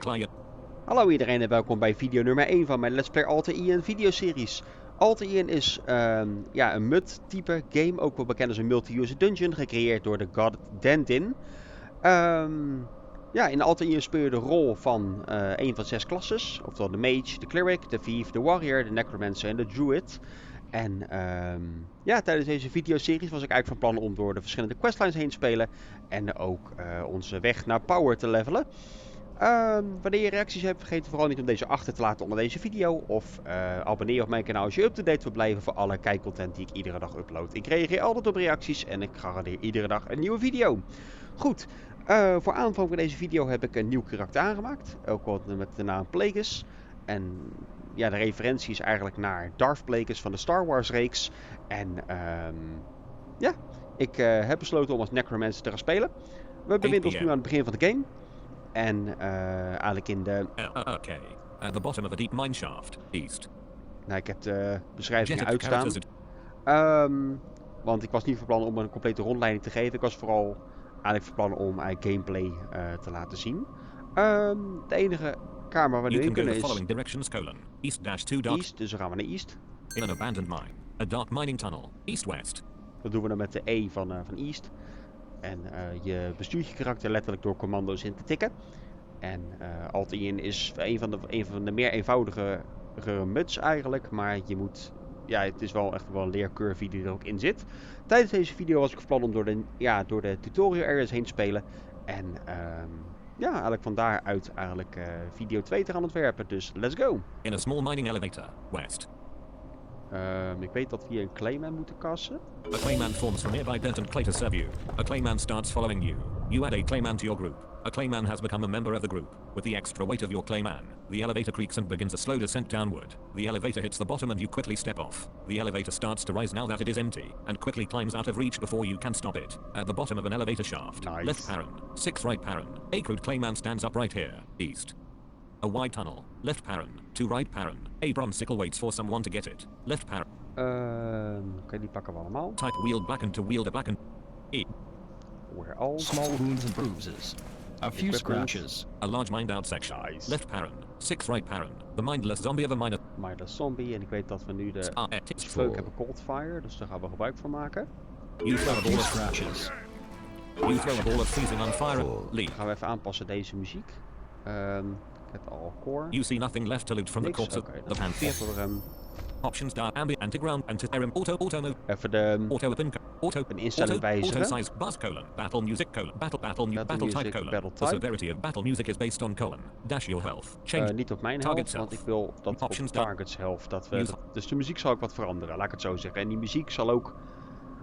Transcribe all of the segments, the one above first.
client. Hallo iedereen en welkom bij video nummer 1 van mijn Let's Play Alter Aeon videoseries. Alter Aeon is een MUD-type game, ook wel bekend als een multi-user dungeon, gecreëerd door de god Dendin. In Alter Aeon speel je de rol van een van 6 klasses, oftewel de mage, de cleric, de thief, de warrior, de necromancer en de druid. En tijdens deze videoseries was ik eigenlijk van plan om door de verschillende questlines heen te spelen en ook onze weg naar power te levelen. Wanneer je reacties hebt, vergeet vooral niet om deze achter te laten onder deze video. Of abonneer op mijn kanaal als je up-to-date wil blijven voor alle kijkcontent die ik iedere dag upload. Ik reageer altijd op reacties en ik garandeer iedere dag een nieuwe video. Goed, voor aanvang van deze video heb ik een nieuw karakter aangemaakt. Ook wat met de naam Plagueis. En ja, de referentie is eigenlijk naar Darth Plagueis van de Star Wars reeks. En ik heb besloten om als necromancer te gaan spelen. We bevinden ons nu aan het begin van de game. En eigenlijk in de... Okay. At the bottom of a deep mine shaft, east. Nou, ik heb de beschrijving uitstaan. Want ik was niet van plan om een complete rondleiding te geven. Ik was vooral eigenlijk van plan om gameplay te laten zien. De enige kamer waar we nu in kunnen is... East, dus we gaan naar East. In an abandoned mine. A dark mining tunnel. East-west. Dat doen we dan met de E van East. En je bestuurt je karakter letterlijk door commando's in te tikken. En Alter Aeon is een van de meer eenvoudige MUDs eigenlijk. Maar je moet... Ja, het is wel echt wel een leercurve die er ook in zit. Tijdens deze video was ik van plan om door de tutorial areas heen te spelen. En eigenlijk van daaruit video 2 te gaan ontwerpen. Dus let's go! In a small mining elevator, west. Ik weet dat we hier een clayman moeten kassen. A clayman forms from nearby vent and clay to serve you. A clayman starts following you. You add a clayman to your group. A clayman has become a member of the group. With the extra weight of your clayman, the elevator creaks and begins a slow descent downward. The elevator hits the bottom and you quickly step off. The elevator starts to rise now that it is empty, and quickly climbs out of reach before you can stop it. At the bottom of an elevator shaft, nice. Left parent, 6 right parent. A crude clayman stands up right here, east. A wide tunnel, left parent, 2 right parent. A bromsicle waits for someone to get it. Left parent. Oké, die pakken we allemaal. Type wheel blackened to wheel the blackened. E. We're all small wounds and bruises. A few scratches. A large mined out section. Nice. Left parent. 6 right parent. The mindless zombie of a miner. Mindless zombie. En ik weet dat we nu de Sloe hebben cold fire. Dus daar gaan we gebruik van maken. You throw a ball of scratches. You throw a ball of freezing on fire. Leave. Dan gaan we even aanpassen deze muziek. Het al core. You see nothing left to loot from the corpse of the Pantheon. Options daar ambient anti-ground anti-arim auto mode. Even de een instelling wijzigen. Auto size buzz colon battle music colon battle type colon. The severity of battle music is based on colon. Dash your health. Change niet op mijn health, want ik wil dat op targets health dat we. Dus de muziek zal ook wat veranderen, laat ik het zo zeggen. En die muziek zal ook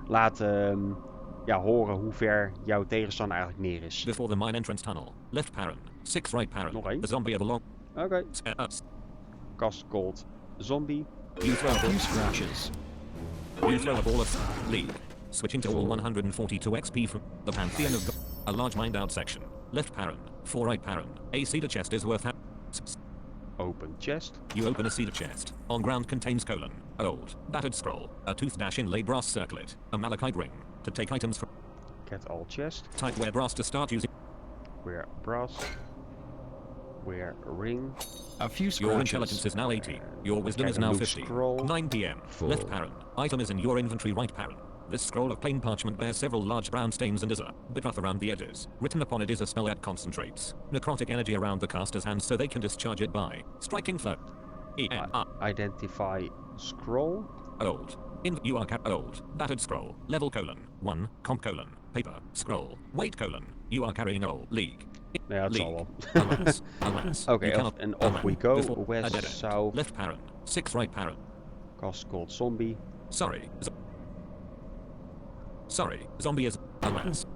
laten horen hoe ver jouw tegenstander eigenlijk neer is. Before the mine entrance tunnel. Left parent. 6 right parent. Nog één. The zombie of a long. Oké. Cast cold zombie. You throw a ball of scratches. You throw a ball of lead. Switching to all 142 XP from the Pantheon of a large mined out section. Left parent, 4 right parent. A cedar chest is worth open chest. You open a cedar chest. On ground contains colon, old, battered scroll, a tooth dash inlay brass circlet, a malachite ring. To take items from get all chest. Type where brass to start using. Where brass. Where ring. A few scratches. Your intelligence is now 80. Your wisdom is now 50. Scroll. 9 PM. Left parent. Item is in your inventory right parent. This scroll of plain parchment bears several large brown stains and is a bit rough around the edges. Written upon it is a spell that concentrates necrotic energy around the caster's hands so they can discharge it by striking foe. Identify scroll. Old. You are old. Battered scroll. Level colon. 1. Comp colon. Paper. Scroll. Weight colon. You are carrying old. League. Ja, dat zal wel. Alas. Oké, en off we go. West, south. Left parent. 6 right parent. Cast cold zombie. Sorry, zombie is alas.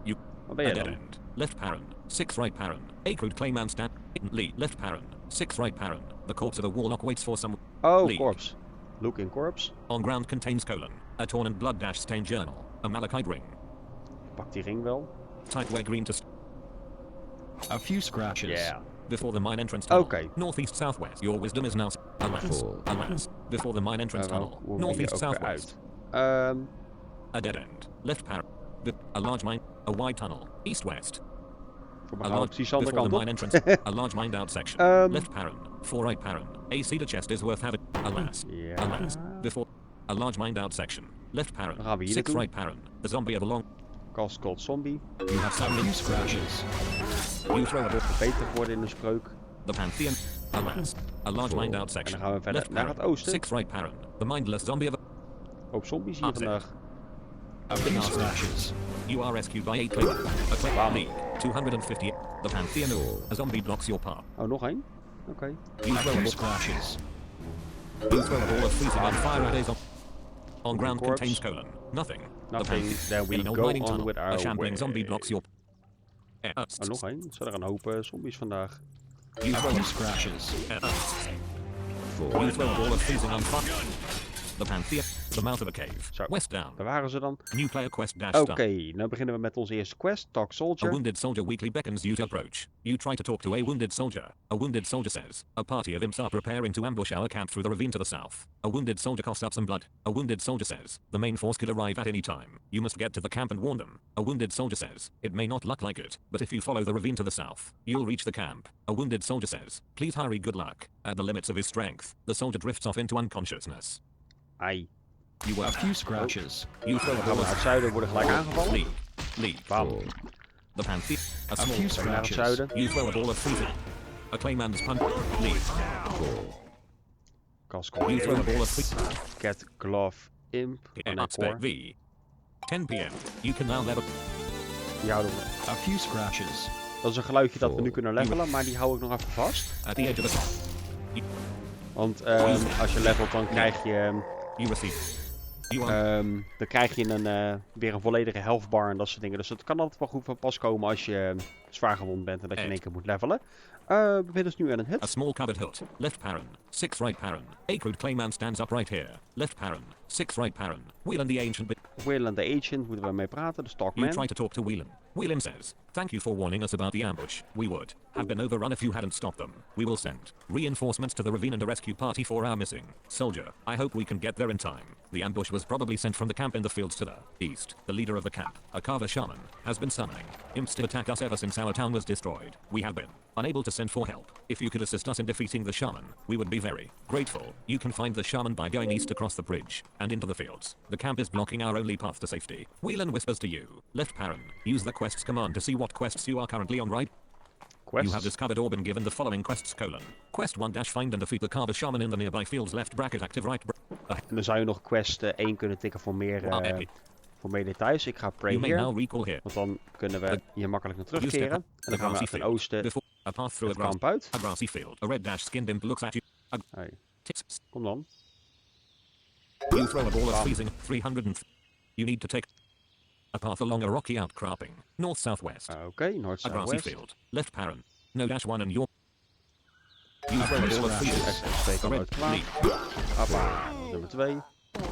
You dead end. Left parent. 6 right parent. A crude clayman stand. Lead. Left parent. 6 right parent. The corpse of a warlock waits for some. Oh, corpse. Look in corpse. On ground contains colon. A torn and blood dash stained journal. A malachite ring. Pak die ring wel. Type where green to. A few scratches. Yeah. Before the mine entrance tunnel. Okay. Northeast southwest. Your wisdom is now. Alas. Before the mine entrance tunnel. Northeast southwest. A dead end. Left parent. A large mine. A wide tunnel. East-west. Voor mij A gaan we large, precies de andere before kant the op. mine entrance, a large mined out section. Left parent, 4 right parent. A cedar chest is worth having. Alas. Ja. Alas. Before a large mined out section. Left parent, Dan gaan we hier 6 naartoe. right parent. The zombie of a long. Cast called zombie. You have A few something. scratches. You throw a ball. Beter worden in de spreuk. The Pantheon. Alas. A large mined out En section. dan gaan we verder Left naar parent, het oosten. 6 right parent. The mindless zombie of a. Hoop zombies hier vandaag. A few scratches. You are rescued by 8 claimants. A claim Wow. league. 250. The Pantheon. A zombie blocks your path. Oh, nog één? Oké. You A throw a few ball. scratches. You throw a ball of freezing on fire at days on ground corpse. contains colon. Nothing. Nothing. Then we In an old go mining on tunnel, with our a shambling way. zombie blocks your. Oh, nog één. Zijn er een hoop zombies vandaag? You A throw few scratches. You throw a ball of freezing on fire. The Pantheon. The mouth of a cave. Zo. West down. Waar waren ze dan? New player quest dash Oké, start. nou beginnen we met onze eerste quest. Talk A Soldier. wounded soldier weakly beckons you to approach. You try to talk to a wounded soldier. A wounded soldier says, a party of imps are preparing to ambush our camp through the ravine to the south. A wounded soldier coughs up some blood. A wounded soldier says, the main force could arrive at any time. You must get to the camp and warn them. A wounded soldier says, it may not look like it, but if you follow the ravine to the south, you'll reach the camp. A wounded soldier says, please hurry, good luck. At the limits of his strength, the soldier drifts off into unconsciousness. Ai. You A were few scratches. You throw a Gaan ball we naar of het zuiden, worden gelijk aangevallen. lead. Bam. The Pantheon. A A small few Naar het scratches. zuiden. You throw a ball of freezing. A clayman's punch. Lead. Cast You called throw a ball of freezing. Cat Glove Imp. Van Expect Akor. V. 10 p.m. You can now level. Die houden we. A few scratches. Dat is een geluidje dat we nu kunnen levelen, maar die hou ik nog even vast. At the edge of the Want als je levelt, dan krijg je, You receive. You are. dan krijg je weer een volledige health bar en dat soort dingen. Dus het kan altijd wel goed van pas komen als je zwaar gewond bent en dat je in één keer moet levelen. We bevinden ons nu aan een A hut. small cupboard hut. Left parent. 6 right parent. A crude clayman stands up right here. Left parent. 6 right parent. Whelan the ancient. Whelan the Agent moeten we mee praten, de You Stalkman. try to talk to Whelan. Whelan says, thank you for warning us about the ambush. We would have been overrun if you hadn't stopped them. We will send reinforcements to the ravine and a rescue party for our missing soldier. I hope we can get there in time. The ambush was probably sent from the camp in the fields to the east. The leader of the camp, a Carver shaman, has been summoning imps to attack us ever since our town was destroyed. We have been unable to send for help. If you could assist us in defeating the shaman, we would be very grateful. You can find the shaman by going east across the bridge and into the fields. The camp is blocking our only path to safety. Whelan whispers to you. Left parent. Use the quests command to see what quests you are currently on, right? You have Quest. discovered or been given the following quests: Quest 1 dash find and defeat the Carver shaman in the nearby fields, left bracket active right En dan zou je nog quest 1 kunnen tikken voor meer details. Ik ga pray You may now here, recall here. want dan kunnen we hier makkelijk naar You step terugkeren. up En dan gaan we grassy naar ten field. oosten Before a path through het a grass kamp uit. a grassy field. A red dash skinned imp looks at you. Hey, Tips. kom dan. You throw a ball of Bam. freezing 300 you need to take a path along a rocky outcropping north southwest. Oké, Noord, A grassy Zuidwest. field. Left parent. No dash 1 and your. You throw a ball of freezing. SSP A kan red uit klaar. lead. Hoppa, nummer 2.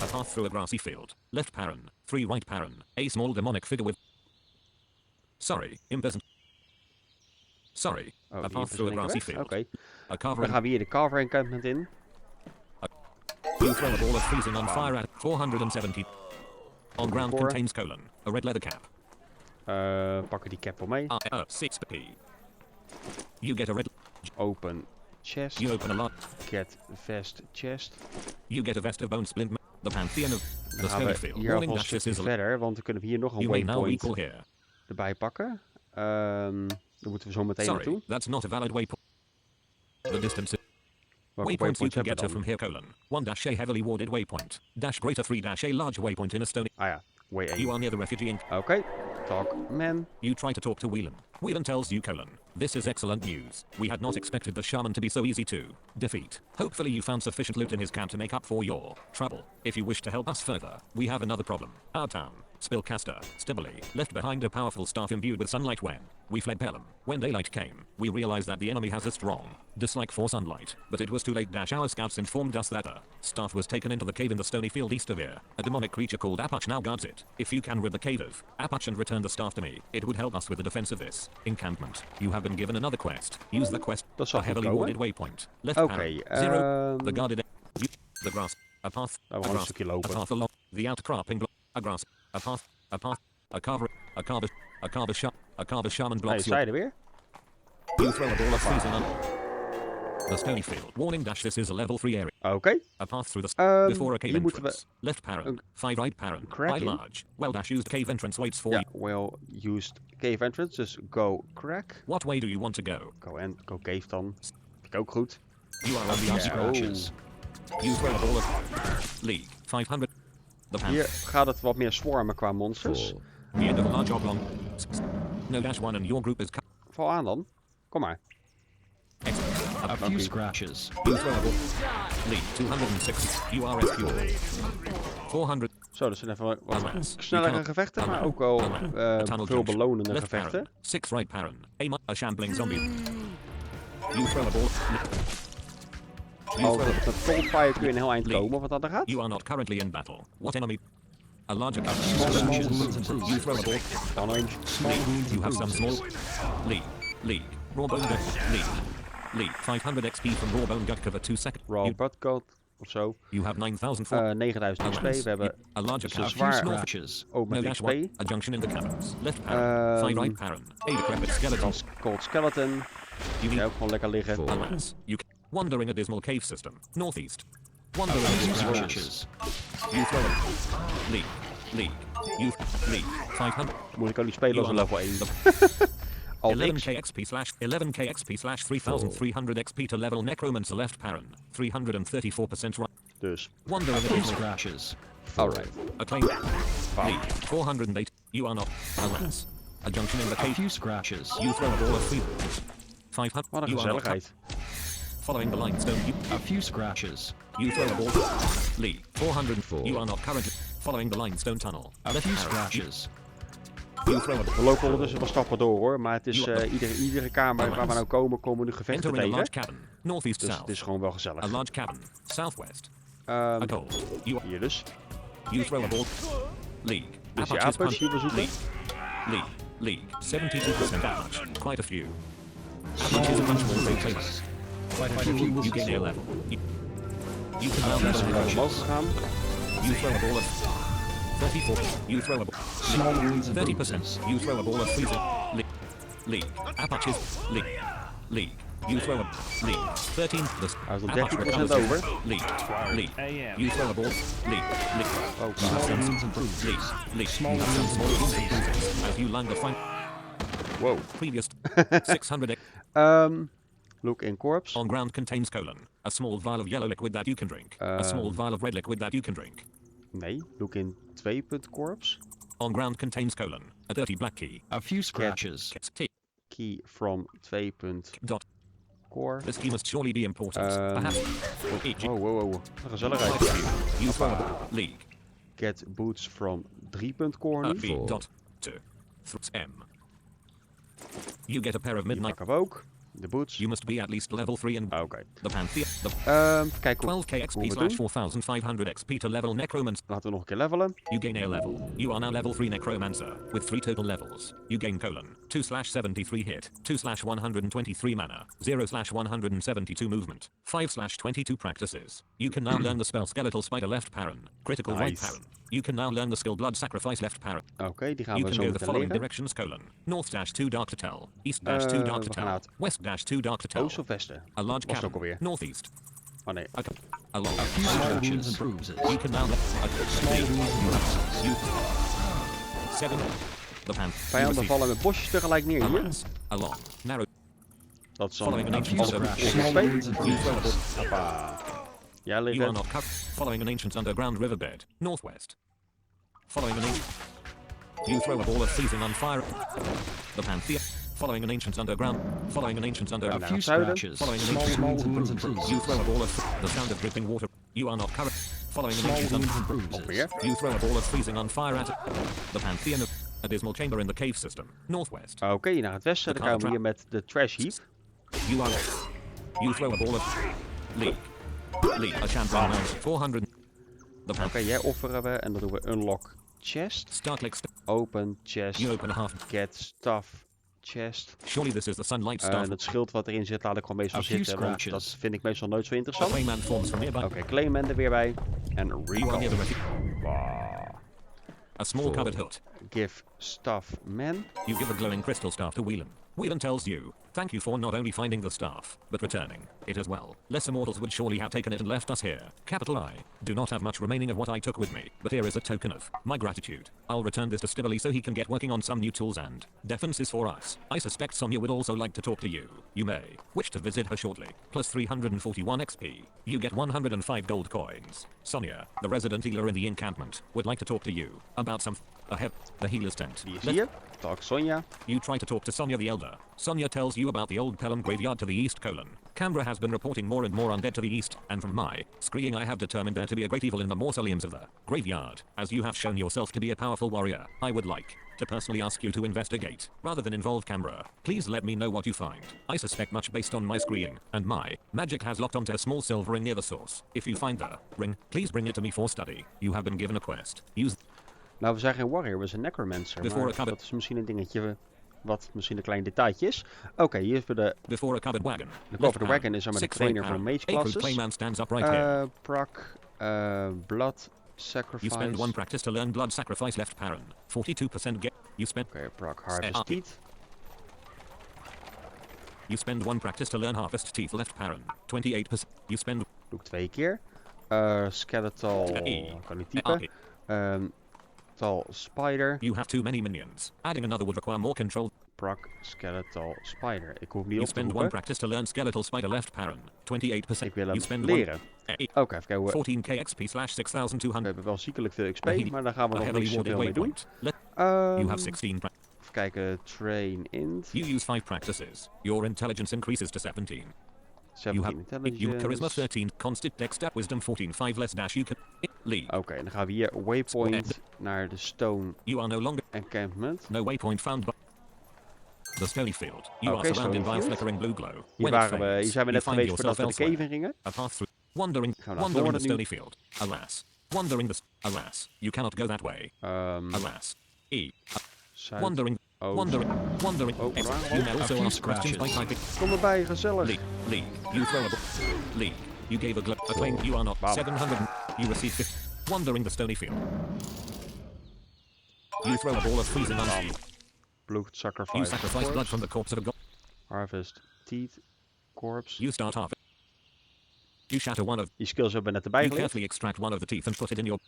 A path through a grassy field. Left parent. 3 right parent. A small demonic figure with. Sorry, imp isn't. Sorry. Oh, A die path is through a in één grassy keer weg. field. Oké, A carver. dan gaan we hier de Carver encampment in. You throw a ball of freezing on fire at 470. On ground Four. contains colon. A red leather cap. Pakken die cap al mee. 6p. You get a red. Open chest. You open a lot. Get vest chest. You get a vest of bone splint. The Pantheon of Dan the gaan Stony we Field. hier Warning alvast dash een this is stukje a. verder, want dan kunnen we hier nog een You may now waypoint recall here. erbij pakken. Dan moeten we zo meteen Sorry, naartoe. that's not a valid waypoint. The distance. Welke Waypoints you waypoints can hebben get to we from dan? here: 1 dash a heavily warded waypoint. Dash greater 3 dash a large waypoint in a stony. Ah ja, way 1. You are near the refugee ink. Oké, talk man. You try to talk to Whelan. Whelan tells you: This is excellent news. We had not expected the shaman to be so easy to defeat. Hopefully you found sufficient loot in his camp to make up for your trouble. If you wish to help us further, we have another problem. Our town, Spellcaster, Stibbley, left behind a powerful staff imbued with sunlight when we fled Pellan. When daylight came, we realized that the enemy has a strong dislike for sunlight, but it was too late. Our scouts informed us that a staff was taken into the cave in the stony field east of here. A demonic creature called Apache now guards it. If you can rid the cave of Apache and return the staff to me, it would help us with the defense of this encampment. You have been given another quest. Use the quest. Dat zal A goed heavily komen. warded waypoint. Left Oké, parent. 0. The guarded. The grass. A path. Nou, we A gaan een grass. stukje A lopen. path along the outcropping. A grass. A path. A path. A carver. A carver. A carver. A carver shaman Hey, blocks sta je your. er weer? You throw a ball of freezing on the stony field. Warning dash, this is a level 3 area. Oké. A path through the before a cave hier moeten entrance. Left parent. 5 right parent. crack I in. large. Well dash used cave entrance waits for Ja, you. well used cave entrance. Dus go crack. What way do you want to go? Go cave dan. Vind ik ook goed. You are on the Few outside. scratches. You throw a ball of league. 500. The pan. Hier gaat het wat meer swarmen qua monsters. The end of a large oblong. No dash 1 and your group is Val aan dan. Kom maar. A few scratches. You throw a ball. League. 206. You are SQ. 400. Zo, dat zijn even wat Alas. snellere You gevechten, can't- maar ook wel A tunnel veel junction. belonende Left gevechten. parent. 6 right parent. A shambling zombie. You throw a ball. You Al throw a met Coldfire kun je een heel eind League. komen, wat dat er gaat. You are not currently in battle. What enemy? A larger Small scratches. wounds and You bruises. throw a ball. Orange. Small wounds You and have some bruises. small. League. Raw bone gut. League. 500 XP from raw bone gut cover 2 seconds. Raw Buttcoat of zo. You have 9004. 9000 XP. We hebben a larger dus een A couch. few zwaar scratches. ook No met dash XP. 1. A junction in the caverns. Left parent. 5 right parent. A decrepit skeleton. Cold Skeleton. You Die need ook gewoon lekker liggen. alas. You wandering a dismal cave system. Northeast. Wandering a Few dismal scratches. You throw a league. You league. 500. Moet ik ook niet spelen als een level 1. Al 11k XP slash 11k XP slash 3300 XP to level necromancer left parent. 334% right. Dus. Wandering a Few dismal scratches. Alright. acclaim. League. 408. You are not alas. A junction in the A cave. few scratches. You throw a ball of free. 500. Wat een You are not gezelligheid. following the limestone. A few scratches. You throw a ball. League. 404. You are not currently following the limestone tunnel. A Left few arrow. scratches. You throw a We ball. lopen ondertussen wel stappen door hoor, maar het is iedere kamer waar we nou komen, komen we nu gevechten Entering a large tegen. cabin. Northeast Dus het south. is gewoon wel A gezellig. large cabin. Southwest. A gold. Hier dus. You throw a ball. League. Dus die Apertures apers die we zoeken. League. 72% damage. Quite a few. Which is a much more big claimers. Quite a few You gain a level. You can now We level zijn omhoog gegaan. You throw a ball of 34. You throw a ball. Small wounds and 30%. bruises. You throw a ball of freezing. League. Apertures. League. You throw a league. 13. Hij is op Aperture 13% recovers. over. League. You throw a ball. League. Oh, Small wounds and bruises. League. You have some small wounds and bruises as you land the fight. wow. Previous 600 Look in corpse. on ground contains colon. A small vial of yellow liquid that you can drink. A small vial of red liquid that you can drink. Nee, look in 2 corpse. On ground contains colon. A dirty black key. A few scratches. T. Key from 2 Dot. core. This key must surely be important. Perhaps. Wow. Wat een gezelligheid. You throw a league. Get boots from 3 core nu. V. Dot. To. M. You get a pair of midnight. Pakken we ook. De boots. You must be at least level 3 and Oké. the Pantheon. The Kijken hoe 12k hoe XP we slash doen. 4500 XP to level necromancer. Laten we nog een keer levelen. You gain a level. You are now level 3 necromancer with 3 total levels. You gain colon 2 slash 73 hit, 2 slash 123 mana, 0 slash 172 movement, 5 slash 22 practices. You can now learn the spell skeletal spider left parent, critical right Nice. parent. You can now learn the skill blood sacrifice left parent. Oké, die gaan You we can zo go the meteen following leren. directions colon. North dash 2 dark to tell. East dash 2 dark to we gaan tell. uit. West dash 2 dark to tell. Oost of westen? A large Was het ook cabin. alweer? Northeast. Oh nee. Along. A few small wounds and bruises. You can now Small wounds and bruises. you 7 the pan. Vijanden vallen met bosjes tegelijk neer hier. Along. Narrow. Dat is Following an dan ancient few underground. scratches. Small wounds and You throw a bruises. ball. Hoppa. Ja, You are liggen. not cut. Following an ancient underground riverbed. Northwest. Following an ancient. You throw a ball of freezing on fire. The Pantheon. Following an ancient underground. Following an ancient A underground. few zuiden. scratches. Following an Small ancient wounds and bruises. You throw a ball of the sound of dripping water. You are not current. Following an Small ancient wounds and underground. bruises. Weer. You throw a ball of freezing on fire at the Pantheon of a dismal chamber in the cave system. Northwest. Oké, naar het westen. Dan komen we hier met de trash heap. You are. You throw a ball of league. A champion round 400. The Oké, jij offeren we en dan doen we unlock chest. Start click. Open chest. You open a half. Get stuff chest. Surely this is the sunlight stuff. Het schild wat erin zit laat ik gewoon meestal A few zitten, want scratches. dat vind ik meestal nooit zo A interessant. clayman forms from nearby. Oké, Clayman er weer bij. En You are recall. near the refuge. A small cupboard hut. Give stuff man. You give a glowing crystal staff to Whelan. Whelan tells you Thank you for not only finding the staff, but returning it as well. Lesser mortals would surely have taken it and left us here. Capital I. Do not have much remaining of what I took with me, but here is a token of my gratitude. I'll return this to Stively so he can get working on some new tools and defenses for us. I suspect Sonia would also like to talk to you. You may wish to visit her shortly. Plus 341 XP. You get 105 gold coins. Sonia, the resident healer in the encampment, would like to talk to you about some the healer's tent. Die is hier. Talk Sonja. You try to talk to Sonia the Elder. Sonia tells you about the old Pellan graveyard to the east : Canberra has been reporting more and more undead to the east, and from my scrying I have determined there to be a great evil in the mausoleums of the graveyard. As you have shown yourself to be a powerful warrior, I would like to personally ask you to investigate, rather than involve Canberra. Please let me know what you find. I suspect much based on my scrying, and my magic has locked onto a small silver ring near the source. If you find the ring, please bring it to me for study. You have been given a quest. Use Nou, we zijn geen warrior, we zijn necromancer. Maar dat is misschien een dingetje wat misschien een klein detailtje is. Oké, hier hebben we de covered wagon is er met de trainer van mage classes. Proc, blood sacrifice. You spend 1 practice to learn blood sacrifice left parent. 42% get. You spend. Oké, proc harvest teeth. You spend 1 practice to learn harvest teeth left parent. 28%. You spend. Doe ik 2 keer. Skeletal. Kan niet typen. Spider. You have too many minions. Adding another would require more control. Proc skeletal spider. Ik hoef niet you op te spend roepen. 1 practice to learn skeletal spider left parent. 28%. Ik wil hem you spend leren. Oké, even kijken. 14k XP / 6200. We hebben wel ziekelijk veel XP, maar daar gaan we nog niet zoveel mee doen. You have 16. Even kijken. Train int. You use 5 practices. Your intelligence increases to 17. 17 intelligence. You charisma 13, constant dexter, wisdom 14, 5 less dash. You can lead. Oké, dan gaan we hier waypoint naar de stone you are no longer encampment. No waypoint found but the stony field. You are surrounded by a flickering blue glow. Hier zijn we net geweest voordat we de cave gingen. A path through wandering the stony field. Alas, alas, you cannot go that way. Alas, wandering. You may also ask questions by typing. Kom erbij, gezellig. League. You throw a league. You gave a claim. You are not 700. You received 50. Wandering the stony field. You throw a ball of freezing ice. Blood sacrifice. You sacrifice blood from the corpse of a god. Harvest teeth. Corpse. You start harvest. You shatter one of. Die skills hebben we net erbij You geleerd. carefully extract one of the teeth and put it in your.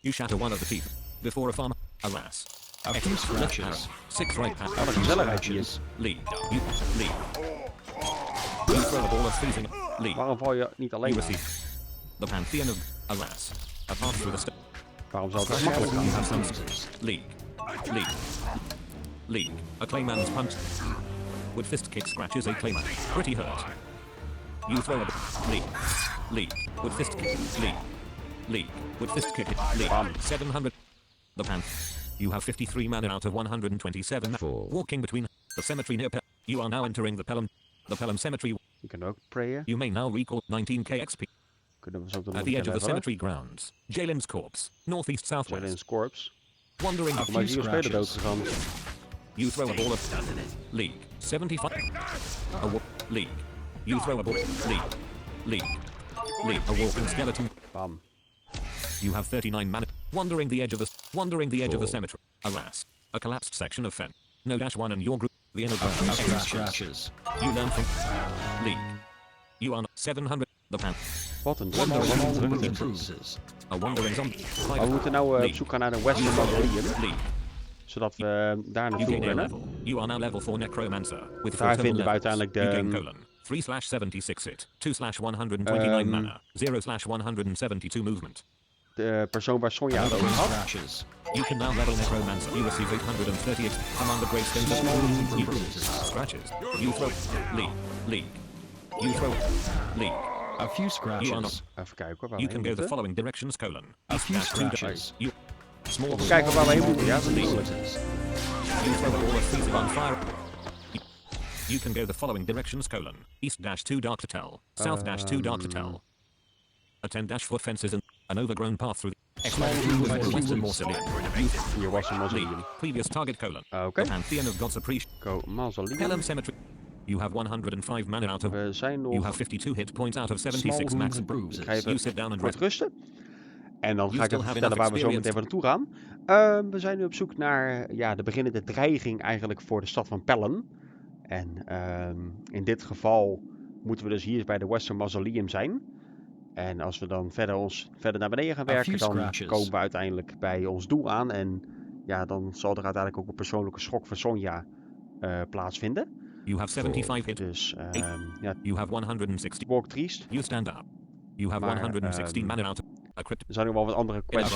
You shatter one of the teeth before a farmer. Alas. A few scratches. 6 right hand. Wat een gezelligheid hier. Lead. You throw a ball of freezing. Lead. Waarom val je niet alleen? You receive the pantheon of. Alas. A path through the stone. Waarom zou het zo makkelijk gaan? You have some League. A clayman's punch. With fist kick scratches a clayman. Pretty hurt. You throw a league. With fist kick. League. With fist kick. League. 700. The pan. You have 53 mana out of 127. Walking between the cemetery near you are now entering the Pellan cemetery. Je kan ook prayen. You may now recall 19k XP. Kunnen we zo At the edge of the cemetery grounds. Jalen's corpse. Northeast southwest. Jalen's corpse. Wandering maar die is speler dood gegaan. You throw a ball of league. 75. League. You throw a ball. League. A walking skeleton. Bam. You have 39 mana. Wandering the edge of the cemetery. Alas. A collapsed section of fence. No -1 and your group. The inner Scratches. You learn from league. You are 700. The pan. Wat een A wandering zombie. We moeten nou op zoek gaan naar de Western Mausoleum. Zodat we daar naartoe rennen. You are now level 4 necromancer. With daar vinden we uiteindelijk de... 3/76 hit. 2/129 mana. 0/172 movement. De persoon waar Sonja het over had. You can now level necromancer. You receive 838 among the gravestones. Scratches. You throw league. You throw league. A few scratches. Even kijken hoor, waar you can go the following directions: a few scratches. Small. Kijken waar we heen moeten. Ja, dat is You throw a ball of freezing on fire. You can go the following directions: east-2 dark to tell, south-2 dark to tell. A 10-foot fences and an overgrown path through the western mausoleum. Hier was een mausoleum. Previous target : Oké. The pantheon of gods appreciate. Mausoleum. Pellan cemetery. You have 105 mana out of. We zijn nog. You have 52 hit points out of 76 max. You sit down and rusten. En dan ga ik even vertellen waar we zo meteen naartoe gaan. We zijn nu op zoek naar de beginnende dreiging eigenlijk voor de stad van Pellan. En in dit geval moeten we dus hier bij de Western Mausoleum zijn. En als we dan verder naar beneden gaan werken, dan komen we uiteindelijk bij ons doel aan. En ja, dan zal er uiteindelijk ook een persoonlijke schok van Sonja plaatsvinden. You have 75 hit. Dus ja, You have 160. walk triest. You stand up. You have Maar, 116 mana out. A crypt. Er zijn nog wel wat andere quests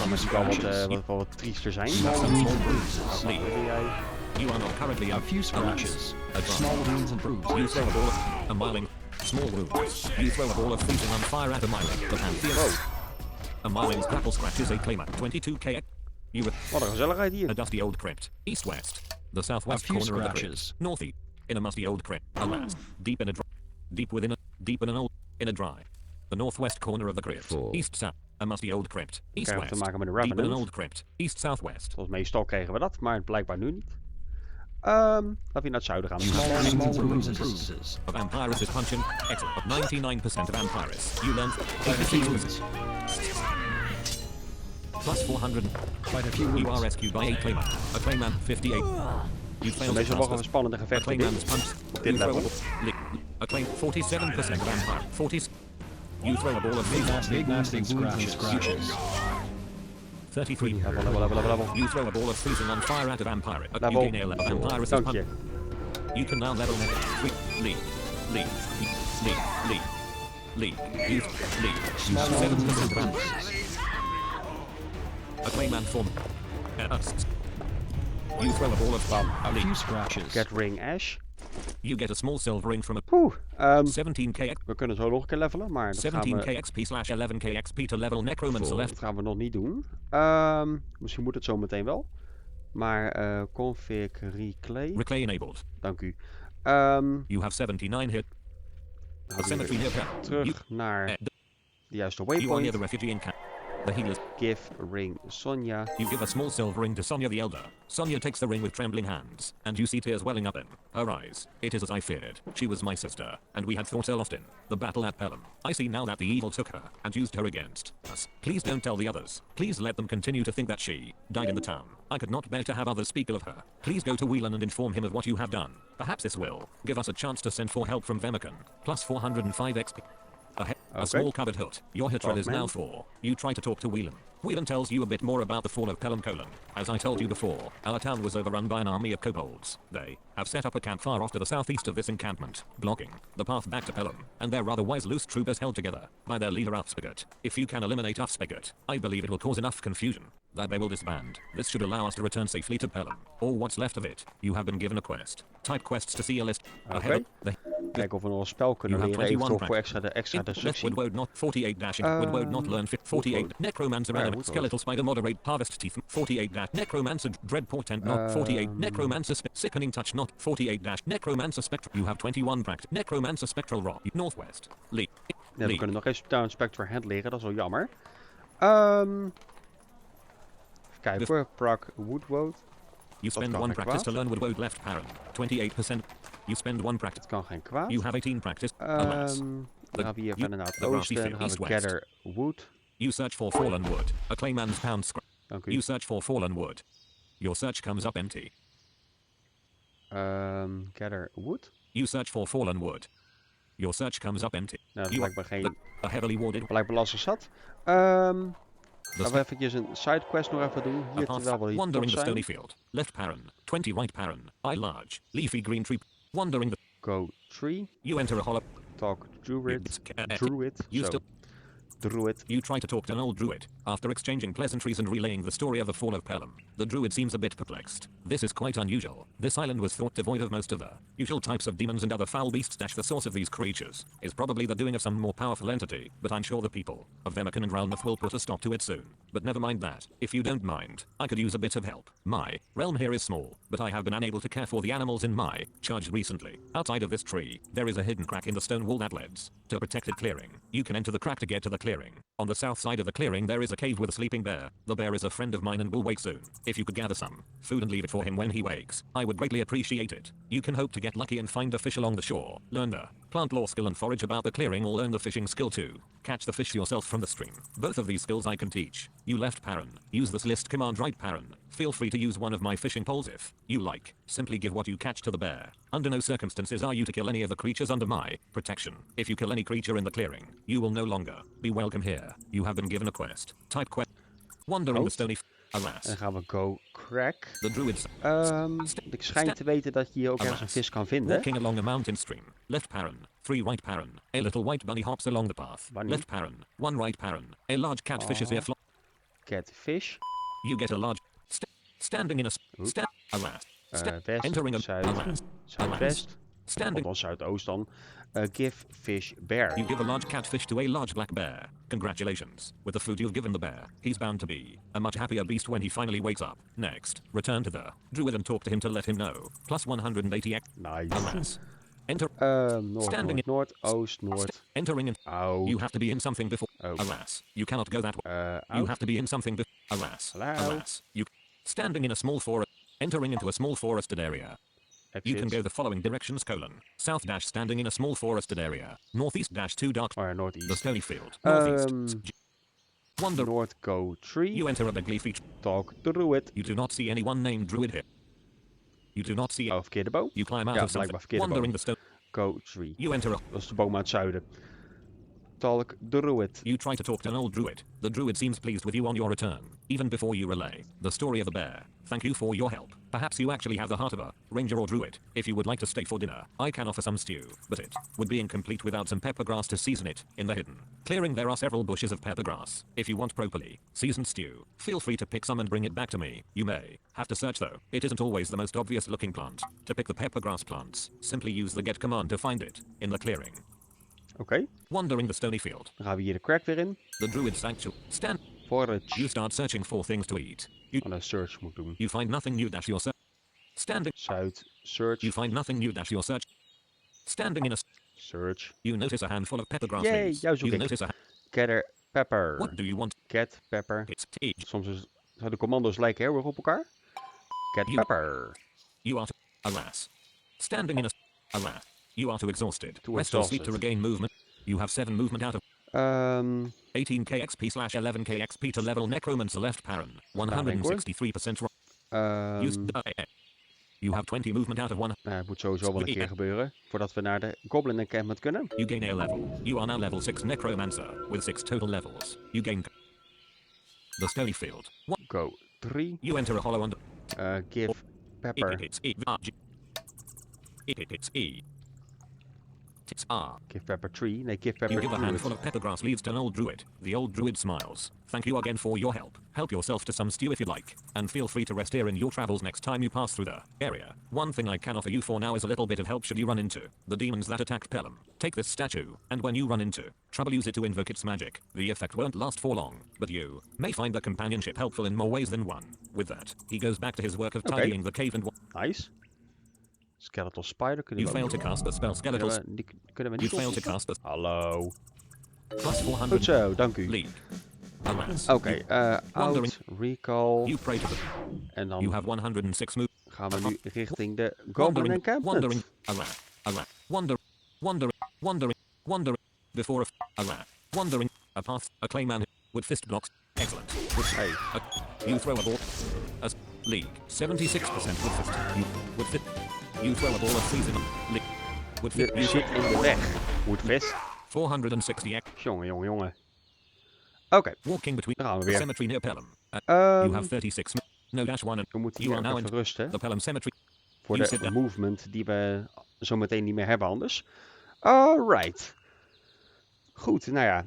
die wel wat triester zijn. You have some small bruises. Wat wil jij? You are not currently A few scratches. Small wounds and You bruises. throw a ball of a miling. Small wounds. You throw a ball of freezing on fire at a miling. The Pantheon. A miling's grapple scratches a claimer. 22 KX. You with Wat een gezelligheid hier. a dusty old crypt. East-west. The southwest A few corner of the crypt. scratches. Northeast. In a musty old crypt. Alas. Deep in a dry. Deep in an old. In a dry. The northwest corner of the crypt. East-south. A musty old crypt. Krijgen we East-west. te maken met een Deep in an Revenant. old crypt. East-southwest. Zoals meestal kregen we dat, maar blijkbaar nu niet. Laten we naar het zuiden gaan. Small wounds and bruises. Of Vampirus is punching. Excellent. Of 99% of Vampirus. You learn Quite a few wounds. plus 400. Quite a few You are wounds. rescued by a claimer. A claimman 58. You failed Meestal to wel een spannende A gevechten claimman's dit. punch. dit You throw level. a claim 47% of Vampire. 40. You throw a ball of Big nasty wounds and scratches. 33. Level. You throw a ball of freezing on fire at a vampire. Level. You gain a level. Vampirus is Dank punch. je. You can now level next. League. You league. Small 7% wounds and of Vampire. bruises. A claimman form. You throw a ball of A few league. scratches. Get ring ash. You get a small silver ring from a Oeh, 17k. we kunnen zo nog een keer levelen, maar dat gaan 17k we, XP slash 11k XP to level Necromancer left. dat gaan we nog niet doen. Misschien moet het zo meteen wel. Maar config reclay. Reclay enabled. Dank u. You have 79 hit. Dan A gaan we cemetery weer near camp. terug naar de juiste You are near the waypoint. refugee in camp. The healers. Give ring Sonja. You give a small silver ring to Sonia the Elder. Sonia takes the ring with trembling hands, and you see tears welling up in her eyes. It is as I feared. She was my sister, and we had fought so often. The battle at Pellan. I see now that the evil took her, and used her against us. Please don't tell the others. Please let them continue to think that she died in the town. I could not bear to have others speak ill of her. Please go to Whelan and inform him of what you have done. Perhaps this will give us a chance to send for help from Vemican. Plus 405 XP. A small cupboard hut. Your hut roll is now 4. You try to talk to Whelan. Whelan tells you a bit more about the fall of Pellan. As I told you before, our town was overrun by an army of kobolds. They have set up a camp far off to the southeast of this encampment, blocking the path back to Pellan, and their rather wise loose troopers held together by their leader Ufspigot. If you can eliminate Ufspigot, I believe it will cause enough confusion that they will disband. This should allow us to return safely to Pellan, or what's left of it. You have been given a quest. Type quests to see a list. Oké. Kijken of we nog een spel kunnen You have leren, 21 eventueel voor extra destructie. Would not 48 dashing. Would not learn 48 necromancer Woodward. element skeletal spider moderate harvest teeth 48 dash necromancer dread portent not 48 necromancer sickening touch not 48 dash necromancer spectral. You have 21 practice necromancer spectral rock northwest Lee. Ja, we kunnen nog even Town Spectre Hand leren, dat is wel jammer. Even kijken hoor, Prague Woodwood. You spend kan one geen practice to kwaad. learn woodwode left parent 28%. You spend one practice. Dat kan geen kwaad. You have 18 practice. Alas. Dan gaan we hier verder naar het the oosten, grassy dan gaan we field, east-west. Gather Wood. You search for fallen wood. A clayman's pound scrap. Dank u. You search for fallen wood. Your search comes up empty. Gather Wood. You search for fallen wood. Your search comes up empty. Nou, dat is You blijkbaar geen... a heavily warded Blijkbaar lastig zat. the Laten we eventjes een sidequest nog even doen. Hier path terwijl we hier wandering toch the stony zijn. field. Left parent. 20 right parent. I large. Leafy green tree. Wandering the. Go tree. You enter a hollow. Talk Druid. You Druid. You Zo. still. Druid. You try to talk to an old druid. After exchanging pleasantries and relaying the story of the fall of Pellan, the druid seems a bit perplexed. This is quite unusual. This island was thought devoid of most of the usual types of demons and other foul beasts. The source of these creatures is probably the doing of some more powerful entity, but I'm sure the people of Vemican and Realmouth will put a stop to it soon. But never mind that. If you don't mind, I could use a bit of help. My realm here is small, but I have been unable to care for the animals in my charge recently. Outside of this tree, there is a hidden crack in the stone wall that leads to a protected clearing. You can enter the crack to get to the clearing. On the south side of the clearing there is a cave with a sleeping bear. The bear is a friend of mine and will wake soon. If you could gather some food and leave it for him when he wakes, I would greatly appreciate it. You can hope to get lucky and find a fish along the shore. Learn the Plant lore skill and forage about the clearing or learn the fishing skill too. Catch the fish yourself from the stream. Both of these skills I can teach. You left Perrin. Use this list command right Perrin. Feel free to use one of my fishing poles if you like. Simply give what you catch to the bear. Under no circumstances are you to kill any of the creatures under my protection. If you kill any creature in the clearing, you will no longer be welcome here. You have been given a quest. Type quest. Wandering the stony... Alas. En dan gaan we go crack. The druids... Ik schijn te weten dat je hier ook ergens een vis kan vinden. Walking along a mountain stream. Left Perrin. 3 right Perrin. A little white bunny hops along the path. Bunny. Left Perrin. 1 right Perrin. A large catfish is here. Catfish. You get a large... standing in a... alas. West, Entering a... zuid, alas. zuidwest. Standing... Of zuidoost dan. Give fish bear. You give a large catfish to a large black bear. Congratulations. With the food you've given the bear, he's bound to be a much happier beast when he finally wakes up. Next, return to the druid and talk to him to let him know. Plus 180 x. Nice. Alas. Enter... Noord, standing in... noord, oost, noord. Entering in... Out. You have to be in something before... Out. Alas. You cannot go that way. You Out. have to be in something before... Alas. Hello. Alas. You... Standing in a small forest... Entering into a small forested area. You can go the following directions: south dash standing in a small forested area, northeast dash 2 dark. Oh ja, northeast. The stony field. Northeast. Wander. North go 3. You enter a big leafy. Talk druid. You do not see anyone named druid here. You do not see. Oh, verkeerde boom. You climb out Ja, of something. blijkbaar verkeerde Wandering boom. the stone. Go 3. You enter a. Dat is de boom uit het zuiden. Talk druid. You try to talk to an old druid. The druid seems pleased with you on your return, even before you relay the story of the bear. Thank you for your help. Perhaps you actually have the heart of a ranger or druid. If you would like to stay for dinner, I can offer some stew, but it would be incomplete without some pepper grass to season it. In the hidden clearing there are several bushes of pepper grass. If you want properly seasoned stew, feel free to pick some and bring it back to me. You may have to search though. It isn't always the most obvious looking plant. To pick the pepper grass plants, simply use the get command to find it in the clearing. Oké. Wandering the stony field. Dan gaan we hier de crack weer in. The druid sanctuary. Stand. Forage. You start searching for things to eat. Een search moet doen. You find nothing new dash your search. Standing. Zuid. Search. You find nothing new dash your search. Standing in a... Search. You notice a handful of pepper grass Yay, leaves. jou zoek You ik. notice a... Gather pepper. What do you want? Get pepper. It's tea. Soms zijn de commando's lijken heel erg op elkaar. Get You- pepper. You are... Alas. Standing in a... Alas. You are too exhausted. Too Rest or sleep to exhausted. regain movement. You have 7 movement out of... 18k XP / 11k XP to level necromancer left Perrin. 163% Use You have 20 movement out of 1. Het moet sowieso wel een keer gebeuren. Voordat we naar de Goblin encampment kunnen. You gain a level. You are now level 6 necromancer with 6 total levels. You gain the stony field. Go 3. You enter a hollow under. Give pepper. It's E. It's E. It's R. Give pepper 3. Nee, give You pepper give a handful druid. of pepper grass leaves to an old druid. The old druid smiles. Thank you again for your help. Help yourself to some stew if you like. And feel free to rest here in your travels next time you pass through the area. One thing I can offer you for now is a little bit of help should you run into the demons that attacked Pellan. Take this statue, and when you run into trouble use it to invoke its magic. The effect won't last for long, but you may find the companionship helpful in more ways than one. With that, he goes back to his work of tidying the cave and... Nice. Skeletal spider kunnen You we fail ook to niet. cast the spell skeletals. Die kunnen we You niet fail to opzoeken. cast the... Hallo. Plus 400... Goed zo, dank u. League. Alas. Oké, Wandering. out, recall. You pray to the... En You dan have 106 move... gaan we nu richting de Goblin Wandering, encampment. wandering, wandering, before wandering, a path, a clayman with fist blocks, excellent. Hey. You throw a ball, league, 76% with fist, you throw a ball of season, league, with Je fist, zit in de weg. Woodfist. 460 Jongen, jongen, jongen. Oké, walking between daar gaan we the weer. cemetery near Pellan. You have Um, 36, no dash 1 and we moeten you hier are now even in rusten. the Pellan cemetery. Voor you de sit down. movement die we zo meteen niet meer hebben anders. Alright. Goed, nou ja.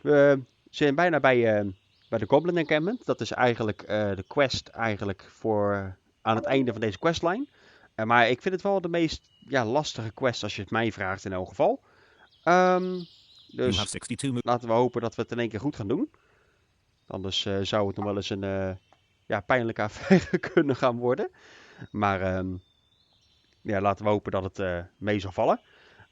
We zijn bijna bij de Goblin encampment. Dat is eigenlijk de quest eigenlijk voor aan het einde van deze questline. Maar ik vind het wel de meest lastige quest als je het mij vraagt in elk geval. You Dus have 62 move. laten we hopen dat we het in één keer goed gaan doen. Anders zou het nog wel eens een pijnlijke affaire kunnen gaan worden. Maar laten we hopen dat het mee zal vallen.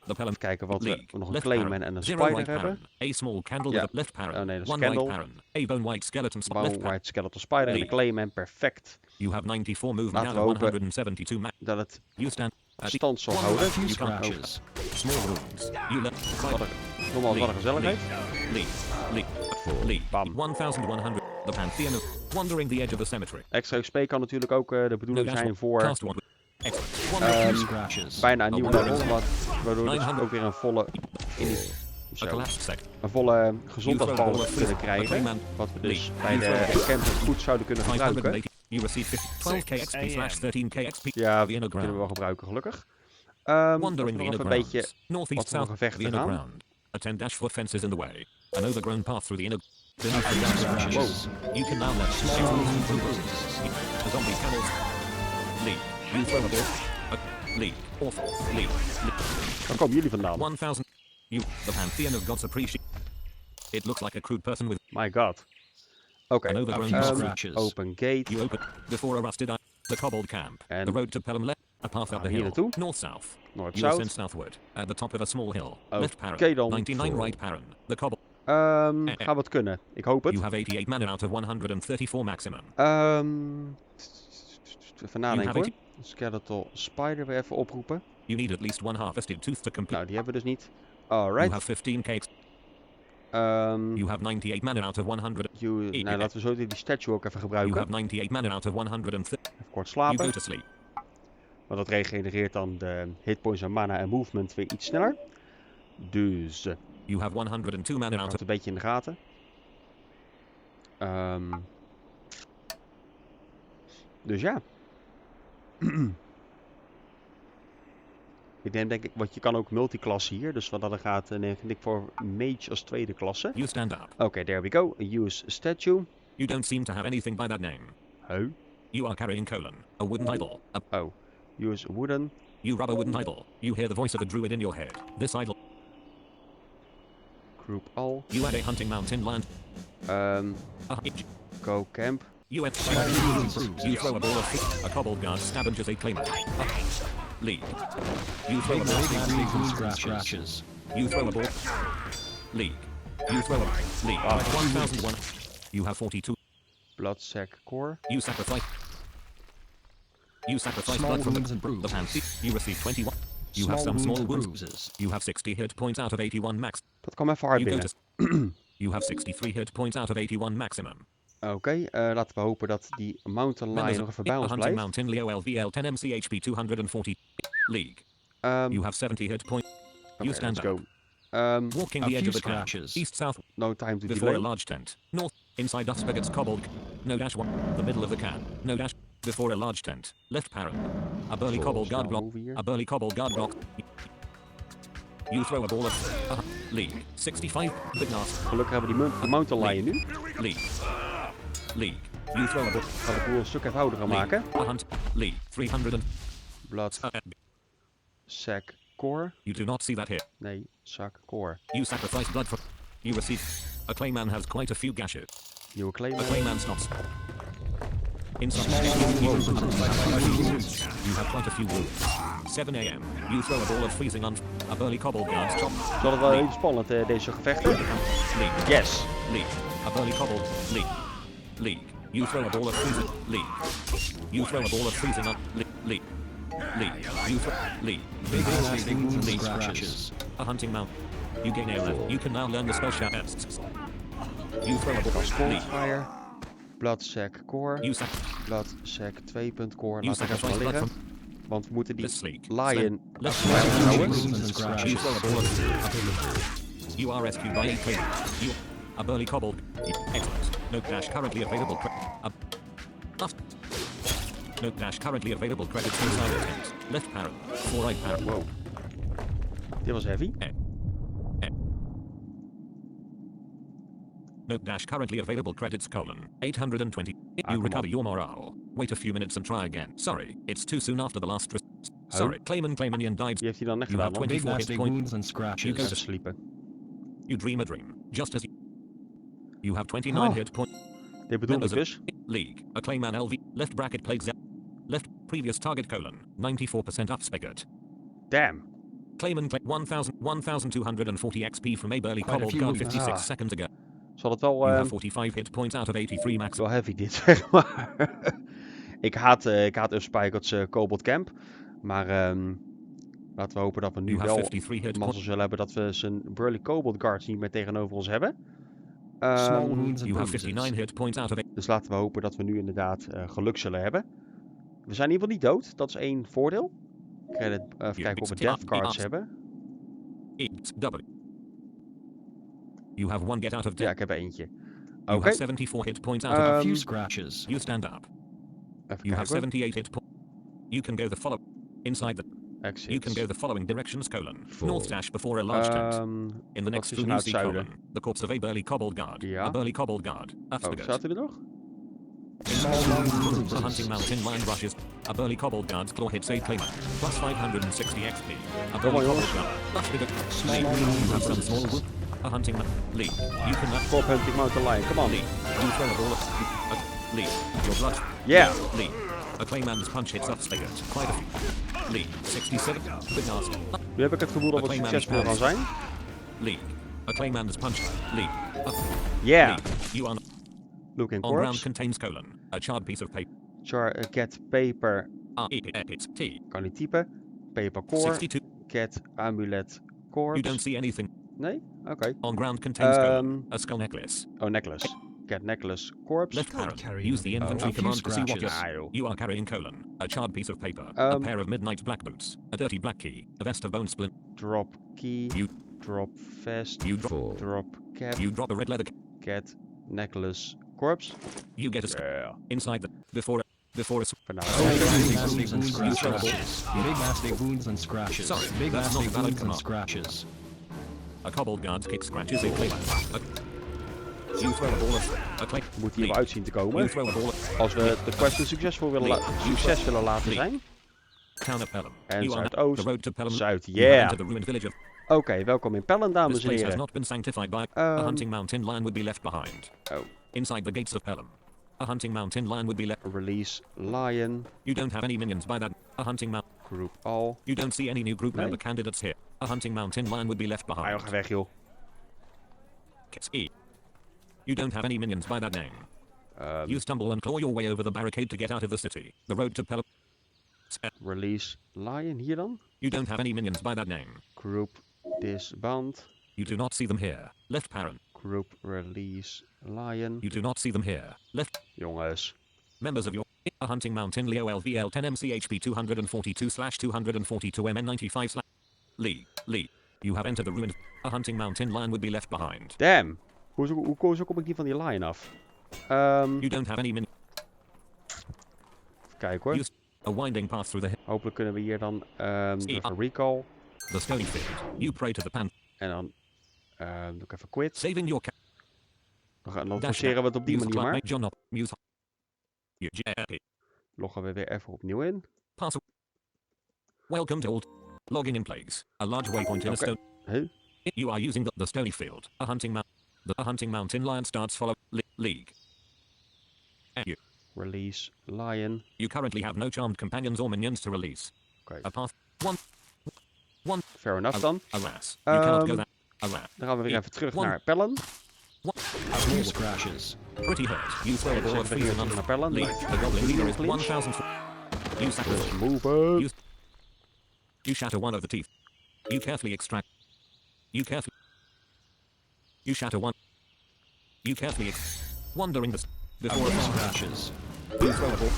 The Pellan. Even kijken wat we League. nog een Left Clayman parent. en een Zero Spider white hebben. parent. A small candle Ja. with a left parent. Oh nee, dat is One white candle. parent. A bone white skeleton. Bone Left parent. White Skeleton Spider en een League. Clayman. Perfect. You have 94 movement Laten out we of hopen 172 max. dat het You stand at the stand zal A houden. few You can't scratches. small rooms. You left. Wat een, nogmaals, wat een gezelligheid. League. Bam. 1100. The Pantheon of Wandering the Edge of the Cemetery. Extra XP kan natuurlijk ook de bedoeling zijn voor Cast one. Excellent. A few Ehm, scratches. bijna een nieuw level. Waardoor we dus 900. ook weer een volle, A collapsed sect. een volle gezondheidsbal kunnen krijgen. Wat we dus bij de encampment goed zouden kunnen gebruiken. 580. You receive 12k XP slash 13k XP. Ja, The inner kunnen we wel ground. gebruiken gelukkig. Wandering Nog the even inner een beetje grounds. Northeast wat voor south. gevechten The inner gaan. ground. A 10 dash foot fences in the way. An overgrown path through the inner. A few scratches. You can now let Small wounds and bruises. a zombie camels. Lead. You throw a ball. Lead. Awful. Lead. Waar komen jullie vandaan? 1000. You. The Pantheon of Gods appreciate. It looks like a crude person with. My god. Oké, An overgrown few path. scratches. open gate. You open before a rusted eye. The cobbled camp. And- The road to Pellan left. A path up the hier hill. naartoe. North-south. You ascend Noord-Zuid. southward. At the top of a small hill. Oké, Left parent. dan 99 voor- right parent. The cobble. Gaan we het kunnen? Ik hoop You het. have 88 mana out of 134 maximum. Even nadenken have hoor. Skeletal Spider weer even oproepen. You need at least one harvested tooth to complete. Nou, die hebben we dus niet. You Alright. have 15 cakes. You have 98 mana out of 100. Nou, laten we zo die statue ook even You gebruiken. have 98 mana out of 130. Even kort You slapen. go to sleep. Want dat regenereert dan de hitpoints en mana en movement weer iets sneller. Dus, You have 102 mana out houdt of. een beetje in de gaten. Dus ja. Ik denk ik, want je kan ook multiklasse hier. Dus wat dat gaat, neem ik voor mage als tweede klasse. You stand up. Oké, there we go. Use statue. You don't seem to have anything by that name. Oh. You are carrying colon. A wooden idol. Oh. Use wooden. You rub a wooden idol. You hear the voice of a druid in your head. This idol. Group all. You add a hunting mount inland. Go camp. You add. Bruises. You throw a ball of feet. A cobbled guard scavenges a claymore. Lead. You throw a ball. A few scratches. You throw a ball. League. You throw a league. 1001. You have 42. Bloodsack core. You sacrifice. You sacrifice Small blood from wounds and the bruises. fancy. You receive 21. You have Small some small wounds and wounds. bruises. You have 60 hit points out of 81 max. Dat kwam even hard You go binnen. to. You have 63 hit points out of 81 maximum. Oké, laten we hopen dat die mountain lion nog even bij a ons hunting blijft. mountain Leo LVL 10 MCHP 240. League. You have 70 hit points. You Oké, stand let's go. up. Walking A the edge few of the camp. scratches. East south. No time to Before a delay. large tent. North. Inside dust spigots cobbled. No dash one. The middle of the camp. No dash. Before a large tent. Left parent. A burly cobbled guard block. over here. A burly cobbled guard block. You throw a ball of. League. 65. Big nasty. Gelukkig hebben we die mountain lion nu. League. League. You throw a ball. Ga de boel een stuk eenvoudiger maken. A hunt. League. 300 and. Bloodsack core. You do not see that here. Nee, zak core. You sacrifice blood for. You receive. A clayman has quite a few gashes. Nieuwe A claim. clayman stops. Inside. You have quite a few wounds. 7 a.m. You throw a ball of freezing on. A burly cobbled guard chop. Zal het wel heel spannend deze gevechten? League. Yes. League. A burly cobbled. League. League. You throw a ball of freezing. League. You throw a ball of freezing on. League. League. You throw. League. League. Scratches. A hunting mount. You gain a level. You can now learn the spell shafts. You throw a ball of league. Fire. Bloodsack core. You sac. Bloodsack 2. Core. You Laat ik even sacrifice blood liggen. from. Want we moeten die This league. lion Left. houden. Wounds and You scratches. throw a ball of. You are rescued by a claymore. You. A burly cobbled. Excellent. No dash currently available. No dash currently available credits inside the tent. Left parent. 4 right parent. Wow. Dit was heavy. No dash currently available credits : 820. You come recover on. your morale. Wait a few minutes and try again. Sorry, it's too soon after the last. Sorry, Claymanian died. Die heeft hij dan net You have gedaan, man. 24 hit Big points. wounds and You go scratches. to Even sliepen. You dream a dream, just as you have 29 Oh. hit points. Dit bedoel ik Members dus. League. A Clayman LV. Left bracket plague Z. Left previous target : 94% up spigot. Damn. Claim and claim 1240 XP from a burly Quite a cobbled few guard movements. 56 seconds ago. Zal het wel, You have 45 hit points out of 83 max. wel heavy dit, zeg maar. ik haat Upspikers Cobalt Camp. Maar laten we hopen dat we nu You have wel 53 hit mazzel points. zullen hebben dat we zijn Burly Cobalt Guards niet meer tegenover ons hebben. Small wounds and You have bruises. 59 hit points out of 8. Dus laten we hopen dat we nu inderdaad geluk zullen hebben. We zijn in ieder geval niet dood, dat is één voordeel. Even kijken of we death cards hebben. W. You have one get out of Ja, death. ik heb er eentje. You Oké, have 74 hit points out of A Um, few scratches. You stand up. even You have kijken. 78 hit points. You can go the follow. Inside the. Exit. You can go the following directions: Four. north dash before a large tent. In the wat next is room er nou you het see zuiden? the corpse of a burly cobbled guard. Ja. A burly cobbled guard. That's Oh, the staat goat. hij er nog? The hunting mountain line rushes. A burly cobbled guard's claw hits a claimer. Plus 560 XP. A burly on, cobbled jongens. guard. That's the goat. You have some small wood. A hunting Lee. You can Corp Hunting Mountain Lion, come on. Lee. You throw a ball at Lee. Your blood. Yeah. Lee. A clayman's punch hits up Stegert. Quite a few. Lee. 67. Bit nasty. Nu heb ik het gevoel dat we succesvol gaan zijn. Lee. A clayman's punch. Lee. Yeah. Lee. You are Looking on ground corpse. contains colon. A charred piece of paper. Get paper. It's T. Kan niet typen. Paper core. 62. Get amulet You don't corpse. see anything. Nee? Oké. On ground contains colon. A skull necklace. Oh, necklace. Get necklace corpse. Left Can't parent. carry Use the anything. inventory A few command to see what scratches. Ah, joh. you are carrying colon. A charred piece of paper. A pair of midnight black boots. A dirty black key. A vest of bone splint. Drop key. You- Drop vest. You drop. Four. Drop cap. You drop a red leather. Get necklace corpse. You get a skull Yeah. inside the before a For now. Big nasty You wounds and throw a ball. scratches. Big nasty wounds and scratches. Sorry, Big that's nasty not valid wounds and command. scratches. A cobbled guard's kick scratches a claimer. You throw a ball of a clay. Moet hier wel uit zien te You komen. throw a ball of Als we de quest succesvol willen, succes willen laten zijn. town of Pellan. En You are zuidoost. the road to Pellan. Zuid, You have yeah. entered the ruined village of. Oké, welkom in Pellan, This dames en place has heren. not been sanctified by a hunting mountain lion would be left behind. Oh, Inside the gates of Pellan. A hunting mountain lion would be left. release lion. You don't have any minions by that. A hunting mount. Group all. You don't see any new group Nee. member candidates here. A hunting mountain lion would be left Ah behind. joh, ga weg joh. Kiss E. You don't have any minions by that name. You stumble and claw your way over the barricade to get out of the city. The road to Pellan. Release lion, hier dan. You don't have any minions by that name. Group disband. You do not see them here. Left parent. Group release lion. You do not see them here. Left. Jongens. Members of your a hunting mountain Leo LVL 10 MCHP 242/242 MN95 Lee. You have entered the ruin. A hunting mountain lion would be left behind. Damn. Hoe kom ik niet van die lion af? You don't have any min. Kijk hoor. Use a winding path through the Hopelijk kunnen we hier dan even recall. the stony field. You pray to the pan, En dan doe ik even quit. saving your cat. Dan Dash forceren we het op die Use manier maar. John up. Use you JP. Loggen we weer even opnieuw in. Pass. Welcome to old. Logging in place. A large waypoint in a Okay. stone. Huh? You are using the stony field. A hunting mount. The hunting mountain lion starts follow league. And Release lion. you currently have no charmed companions or minions to release. Oké, A path. One. fair enough dan. Alas. You cannot go that. Alas. Dan gaan we weer I- even terug one. naar Pellan. A few scratches. Pretty hurt. You throw a ball of Zetten we freeze hier and terug naar Pellan. league. The goblin leader is Please. 1000. You sacrifice. Move up. You- You shatter one of the teeth. You carefully extract. You shatter one. You carefully wandering the A before few a path. scratches. You throw a ball.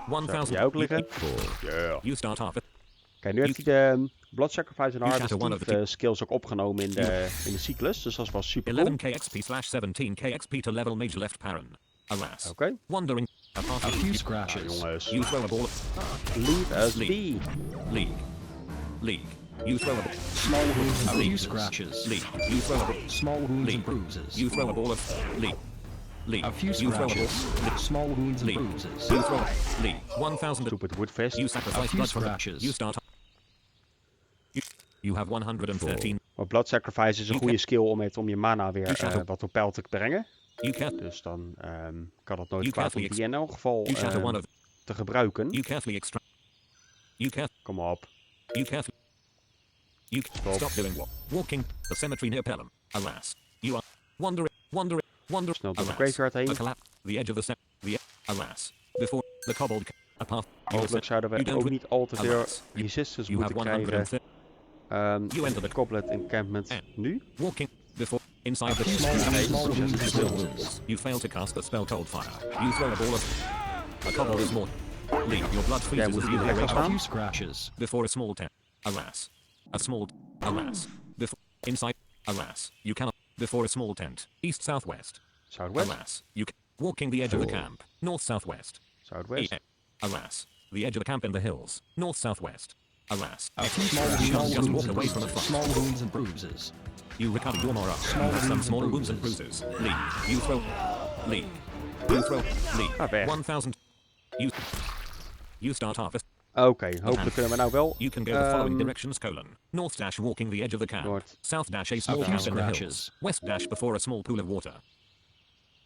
Zou 1000. jij ook liggen? Four. You start half. Kijk, nu heeft hij de Blood Sacrifice en You Harvest shatter one of the Thief skills ook opgenomen in de cyclus. Dus dat is wel super cool. 11 KXP/17 KXP to level mage left parent. Alas. Oké. Wandering a path. A few scratches. Jongens. You throw a ball. Leave us League. be. League. You throw a ball. Small wounds. A few League. scratches. League. You throw a ball. Small wounds League. and bruises. You throw a ball of league. League. A few You throw a ball. scratches. Small wounds and League. bruises. You throw a league. 1000. Stupid Woodfest. You sacrifice A few blood for the. scratches. You start. You have 113. Maar Blood Sacrifice is een goede skill om je mana weer shatter- wat op peil te brengen. You can. Dus dan kan het nooit You kwaad om carefully die in elk geval You shatter one of. te gebruiken. You carefully extract. You Kom op. You carefully. You stop doing what? Walking the cemetery near Pellan. Alas, you are wandering. Snel door de Alas, graveyard heen. the collapse. The edge of the alas, before the cobbled a path. Hopelijk zouden we ook niet al te veel resistance You have moeten krijgen. 130. You enter the Goblet encampment nu. Walking before inside the Small wounds and still bruises. wounds. You fail to cast the spell Cold Fire. You throw a ball of a cobble is more. Leave your blood freezes moet as die you plek rage gaan A staan. few scratches. before a small tent. Alas, alas, before inside. Alas, you cannot before a small tent. East southwest. Southwest. Alas, walking the edge of the camp. North southwest. Southwest. Alas, the edge of the camp in the hills. North southwest. Alas, A few you can't just walk wounds away and from a fight. small wounds and bruises. You recover your morale. You have some wounds small and wounds and bruises. bruises. Leave. You throw. Leave. You throw. Ga weg. Leave. 1000. You start harvest. Oké, hopelijk kunnen we nou wel. You can go the following directions: north dash walking the edge of the camp. North. South dash a small few camp in the hills. scratches. West dash before a small pool of water.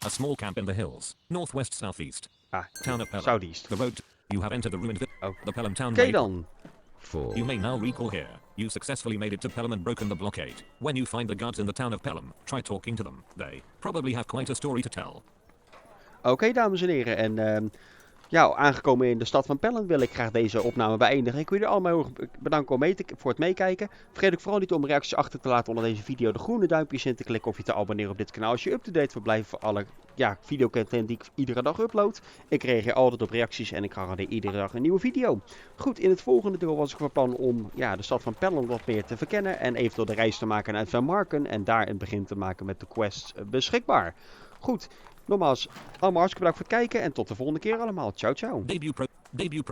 A small camp in the hills. Northwest southeast. Town of Pellan. Southeast. The road. You have entered the ruined Oh. the Pellan town. Oké dan. You may now recall here. You successfully made it to Pellan and broken the blockade. When you find the guards in the town of Pellan, try talking to them. They probably have quite a story to tell. Oké, dames en heren. En ja, aangekomen in de stad van Pellan wil ik graag deze opname beëindigen. Ik wil jullie allemaal heel erg bedanken voor het meekijken. Vergeet ook vooral niet om reacties achter te laten onder deze video. De groene duimpjes in te klikken of je te abonneren op dit kanaal. Als je up-to-date wil blijven voor alle videocontent die ik iedere dag upload. Ik reageer altijd op reacties en ik garandeer iedere dag een nieuwe video. Goed, in het volgende deel was ik van plan om de stad van Pellan wat meer te verkennen. En eventueel de reis te maken naar Van Marken. En daar een begin te maken met de quests beschikbaar. Goed. Nogmaals, allemaal hartstikke bedankt voor het kijken en tot de volgende keer allemaal. Ciao, ciao. Debut